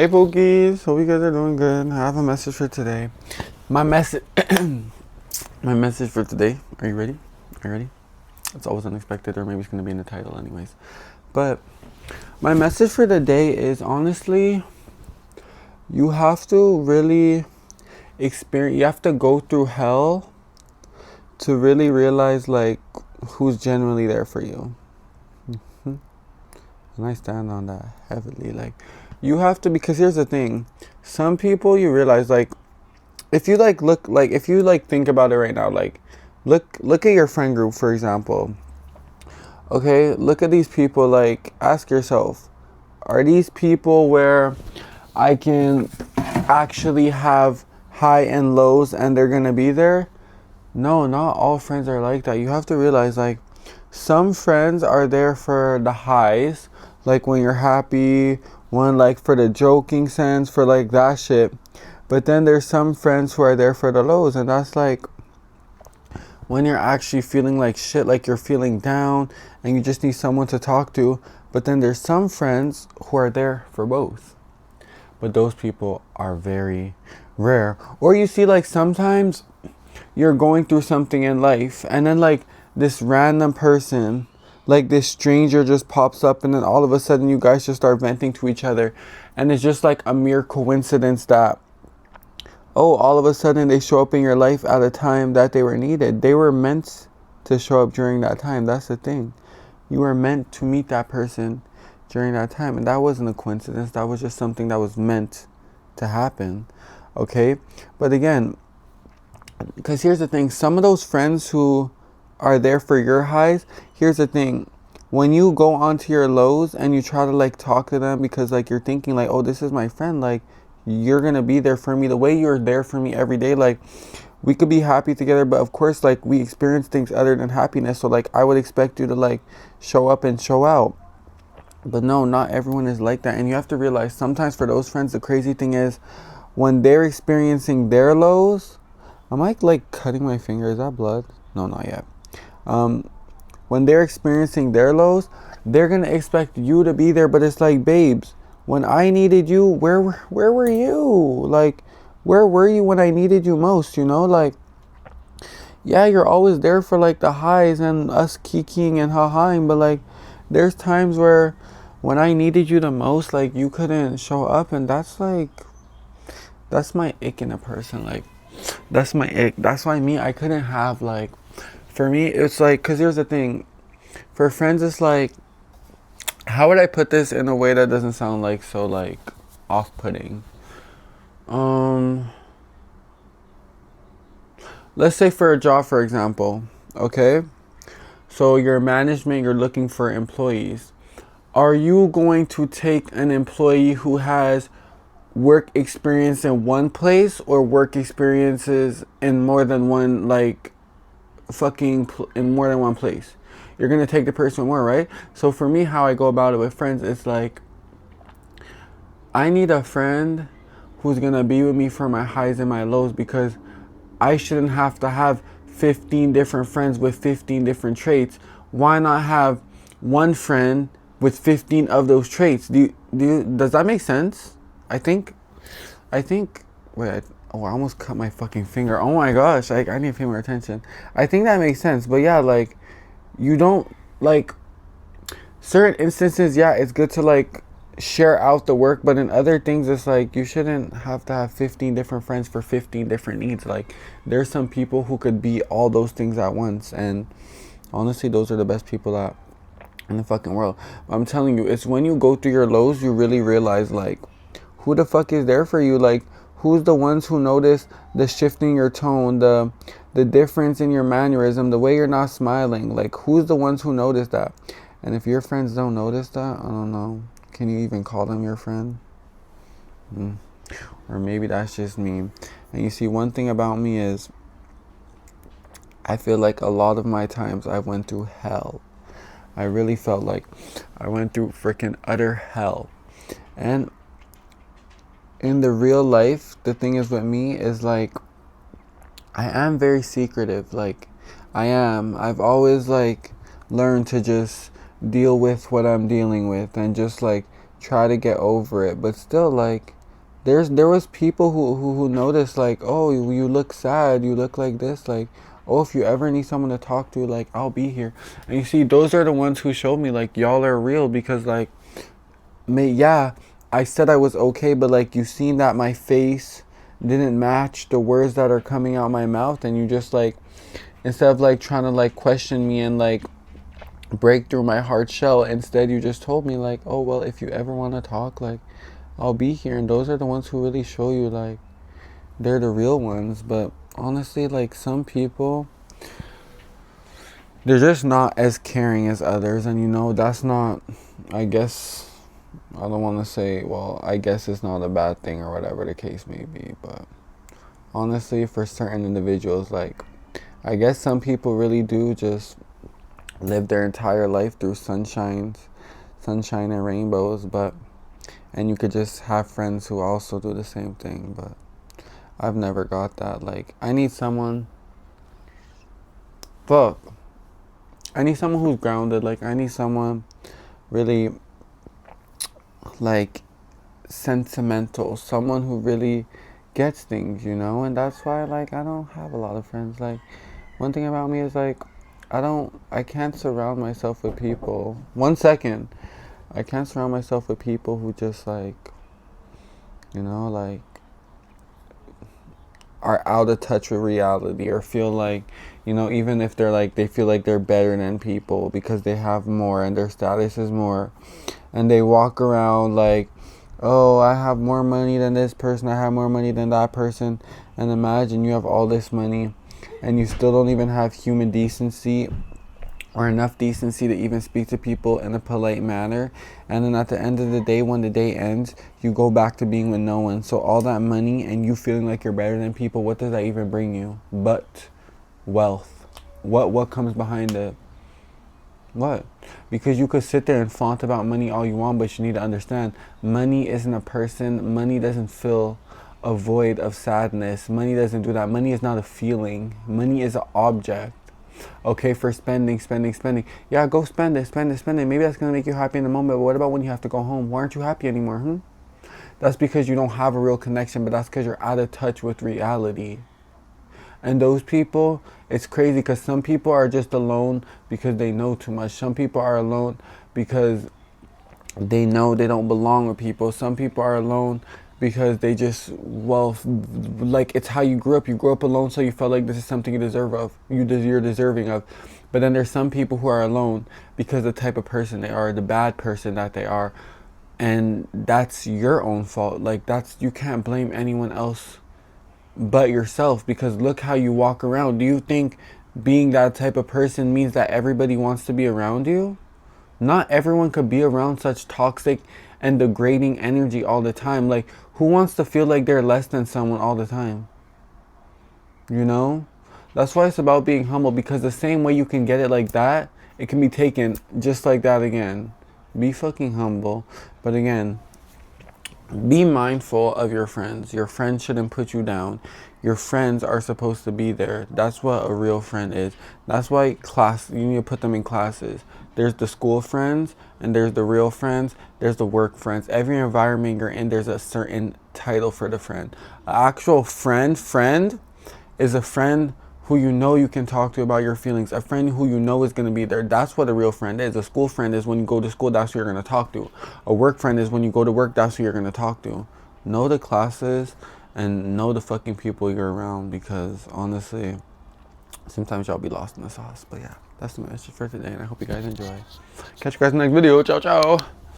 Hey Pookies, hope you guys are doing good. I have a message for today. My message my message for today. Are you ready? Are you ready? It's always unexpected, or maybe it's gonna be in the title anyways. But my message for the day is, honestly, you have to really you have to go through hell to really realize like who's genuinely there for you. And I stand on that heavily. Like, you have to, because here's the thing. Some people, you realize, like, if you think about it right now, like, look at your friend group, for example. Okay, look at these people, like, ask yourself, are these people where I can actually have high and lows and they're gonna be there? No, not all friends are like that. You have to realize, like, some friends are there for the highs, like when you're happy, one like for the joking sense, for like that shit. But then there's some friends who are there for the lows, and that's like when you're actually feeling like shit, like you're feeling down and you just need someone to talk to. But then there's some friends who are there for both. But those people are very rare. Or you see, like, sometimes you're going through something in life, and then like this random person, like this stranger, just pops up, and then all of a sudden you guys just start venting to each other, and it's just like a mere coincidence that, oh, all of a sudden they show up in your life at a time that they were needed. They were meant to show up during that time. That's the thing. You were meant to meet that person during that time, and that wasn't a coincidence. That was just something that was meant to happen. Okay? But again, because here's the thing, some of those friends who are there for your highs, here's the thing, when you go onto your lows and you try to like talk to them because like you're thinking like, oh, this is my friend, like you're gonna be there for me the way you're there for me every day, like we could be happy together, but of course like we experience things other than happiness, so like I would expect you to like show up and show out. But no, not everyone is like that. And you have to realize sometimes for those friends, the crazy thing is when they're experiencing their lows, am I like cutting my finger? Is that blood? No, not yet. When they're experiencing their lows, they're gonna expect you to be there. But it's like, babes, when I needed you, where were you? Like, where were you when I needed you most? You know, like, yeah, you're always there for like the highs and us kikiing and ha-haing, but like, there's times where when I needed you the most, like you couldn't show up, and that's like, that's my ick in a person. Like, that's my ick. That's why I couldn't have like, for me it's like, because here's the thing, for friends it's like, how would I put this in a way that doesn't sound like so like off-putting? Let's say for a job, for example, okay, so your management, you're looking for employees. Are you going to take an employee who has work experience in one place or work experiences in more than one, like in more than one place? You're gonna take the person with more, right? So for me, how I go about it with friends, it's like, I need a friend who's gonna be with me for my highs and my lows, because I shouldn't have to have 15 different friends with 15 different traits. Why not have one friend with 15 of those traits? Does that make sense? I think, wait, I almost cut my fucking finger. Oh my gosh, like I need to pay more attention. I think that makes sense. But yeah, like, you don't, like, certain instances, yeah, it's good to like share out the work, but in other things it's like you shouldn't have to have 15 different friends for 15 different needs. Like, there's some people who could be all those things at once, and honestly those are the best people that in the fucking world. I'm telling you, it's when you go through your lows you really realize like who the fuck is there for you. Like, who's the ones who notice the shift in your tone, the difference in your mannerism, the way you're not smiling? Like, who's the ones who notice that? And if your friends don't notice that, I don't know, can you even call them your friend? Or maybe that's just me. And you see, one thing about me is I feel like a lot of my times I went through hell. I really felt like I went through freaking utter hell. And in the real life, the thing is with me is like, I am very secretive. Like, I've always like learned to just deal with what I'm dealing with and just like try to get over it. But still, like, there was people who noticed, like, oh, you look sad, you look like this, like, oh, if you ever need someone to talk to, like, I'll be here. And you see, those are the ones who showed me, like, y'all are real. Because, like, yeah, I said I was okay, but, like, you seen that my face didn't match the words that are coming out my mouth, and you just, like, instead of, like, trying to, like, question me and, like, break through my hard shell, instead you just told me, like, oh, well, if you ever want to talk, like, I'll be here. And those are the ones who really show you, like, they're the real ones. But honestly, like, some people, they're just not as caring as others. And, you know, that's not, I guess, I don't want to say, well, I guess it's not a bad thing or whatever the case may be. But honestly, for certain individuals, like, I guess some people really do just live their entire life through sunshine and rainbows. But and you could just have friends who also do the same thing. But I've never got that. Like, I need someone who's grounded. Like, I need someone really, like, sentimental, someone who really gets things, you know. And that's why, like, I don't have a lot of friends. Like, one thing about me is, like, I can't surround myself with people. 1 second. I can't surround myself with people who just, like, you know, like, are out of touch with reality, or feel like, you know, even if they're like, they feel like they're better than people because they have more and their status is more, and they walk around like, oh, I have more money than this person, I have more money than that person. And imagine you have all this money and you still don't even have human decency or enough decency to even speak to people in a polite manner. And then at the end of the day, when the day ends, you go back to being with no one. So all that money and you feeling like you're better than people, what does that even bring you? But wealth. What comes behind it? What? Because you could sit there and flaunt about money all you want, but you need to understand, money isn't a person. Money doesn't fill a void of sadness. Money doesn't do that. Money is not a feeling. Money is an object. Okay, for spending. Yeah, go spend it. Maybe that's going to make you happy in the moment, but what about when you have to go home? Why aren't you happy anymore? That's because you don't have a real connection, but that's because you're out of touch with reality. And those people, it's crazy because some people are just alone because they know too much. Some people are alone because they know they don't belong with people. Some people are alone because they just, well, like, it's how you grew up. You grew up alone, so you felt like this is something you're deserving of. But then there's some people who are alone because the type of person they are, the bad person that they are. And that's your own fault. Like, you can't blame anyone else but yourself, because look how you walk around. Do you think being that type of person means that everybody wants to be around you? Not everyone could be around such toxic and degrading energy all the time. Like, who wants to feel like they're less than someone all the time? You know? That's why it's about being humble, because the same way you can get it like that, it can be taken just like that again. Be fucking humble. But again, be mindful of your friends. Your friends shouldn't put you down. Your friends are supposed to be there. That's what a real friend is. That's why you need to put them in classes. There's the school friends, and there's the real friends. There's the work friends. Every environment you're in, there's a certain title for the friend. An actual friend is a friend who you know you can talk to about your feelings. A friend who you know is going to be there. That's what a real friend is. A school friend is when you go to school, that's who you're going to talk to. A work friend is when you go to work, that's who you're going to talk to. Know the classes and know the fucking people you're around, because honestly, sometimes y'all be lost in the sauce. But yeah, that's the message for today, and I hope you guys enjoy. Catch you guys in the next video. Ciao, ciao.